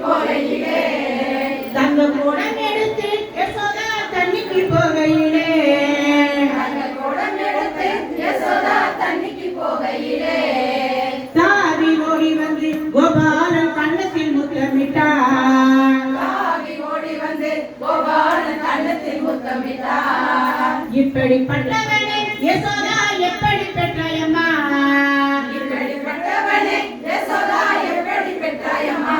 போகையிலே தங்க குடம் எடுத்து யசோதா தண்ணிக்கு போகையிலே அந்த குடம் எடுத்து யசோதா தண்ணிக்கு போகையிலே தாவி ஓடி வந்து கோபாலன் கண்ணத்தில் முத்தமிட்டார். தாவி ஓடி வந்து கோபாலன் கண்ணத்தில் முத்தமிட்டார். இப்படிப்பட்டவனே யசோதா எப்படி பெற்றாயம்மா? இப்படிப்பட்டவனே யசோதா எப்படி பெற்றாயம்மா?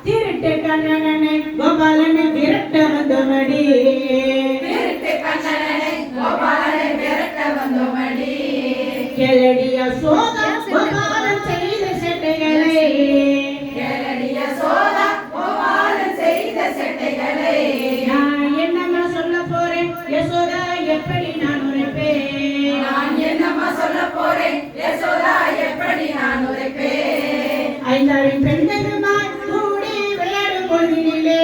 திருட்டு கண்ணனை கோபாலனை விரட்ட வந்தோமடி. திருட்டு கண்ணனை கோபாலனை விரட்ட வந்தோமடி. கேளடி யசோதா கோபாலன் செய்த சேட்டைகளை. கேளடி யசோதா கோபாலன் செய்த சேட்டைகளை. நான் என்னம்மா சொல்ல போறேன் யசோதா எப்படி நான் உரைப்பேன்? நான் என்னம்மா சொல்ல போறேன் யசோதா எப்படி நான் உரைப்பேன்? ஐந்தாறு பெண்களுமாய் கூடி விளையாடும் பொழுதினிலே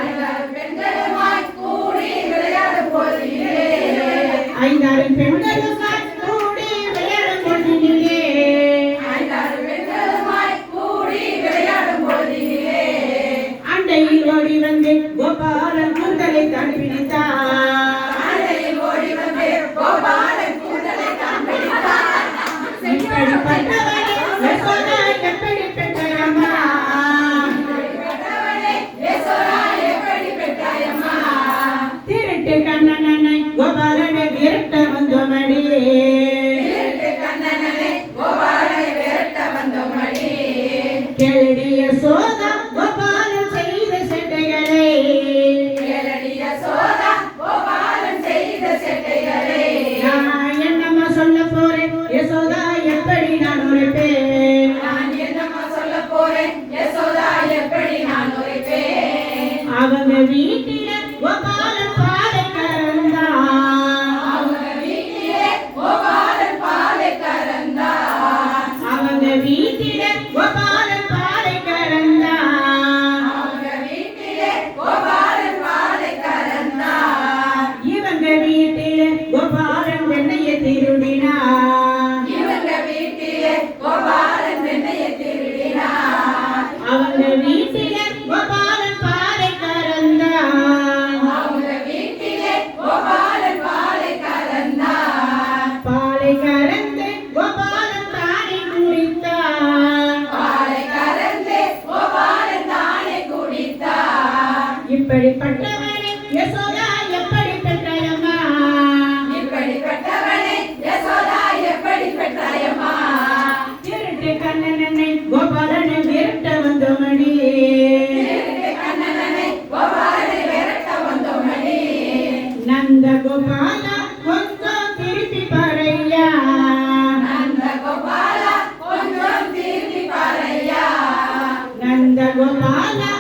ஐந்தாறு பெண்களுமாய் கூடி விளையாடும் போதிலே ஐந்தாறு பெண்களுமாய் கூடி விளையாடும் பொழுதினிலே ஐந்தாறு பெண்களுமாய் கூடி விளையாடும் போதிலே அண்டையில் ஓடி வந்து கோபாலன் கூந்தலை தான் பிடித்தார். அண்டையில் ஓடி வந்து கோபாலன் கூந்தலை தான் பிடித்தார். இப்படிப்பட்டவனே யசோதா எப்படி பெற்றாயம்மா? இப்படிப்பட்டவனே யசோதா எப்படி பெற்றாயம்மா? திருட்டு கண்ணனை கோபாலனை விரட்ட வந்தோமடி. திருட்டு கண்ணனை கோபாலனை விரட்ட வந்தோமடி. கேளடி யசோதா கோபாலன் செய்த சேட்டைகளை. கேளடி யசோதா கோபாலன் செய்த சேட்டைகளை. நான் என்னம்மா சொல்ல போறேன் யசோதா எப்படி நான் உரைப்பேன்? நான் என்னம்மா சொல்ல போறேன் யசோதா எப்படி நான் உரைப்பேன்? அவங்க வீட்டில கோபாலன் பாலை கறந்தான். அவங்க வீட்டிலே கோபாலன் பாலை கறந்தான். அவங்க வீட்டில கோபாலன் பாலை கறந்தான். அவங்க வீட்டிலே கோபாலன் பாலை கறந்தான். இவங்க வீட்டில கோபாலன் வெண்ணையை திருடினான். இவங்க வீட்டிலே கோபாலன் வெண்ணையை திருடினான். அவங்க வீட்டில கோபாலன் பாலை கறந்தான். அவங்க வீட்டிலே கோபாலன் பாலை கறந்தான். பாலை கறந்து கோபாலன் தானே குடித்தான். பாலை கறந்து கோபாலன் தானே குடித்தான். இப்படிப்பட்டவனே யசோதா எப்படி பெற்றாயம்மா? இப்படிப்பட்டவனே யசோதா எப்படி பெற்றாயம்மா? திருட்டு கண்ணனை கோபாலனை விரட்ட வந்தோமடி. திருட்டு கண்ணனை கோபாலனை விரட்ட வந்தோமடி. நந்த கோபாலா கொஞ்சம் திருப்பி பாரையா. நந்த கோபாலா கொஞ்சம் திரும்பி பாரையா. நந்த கோபாலா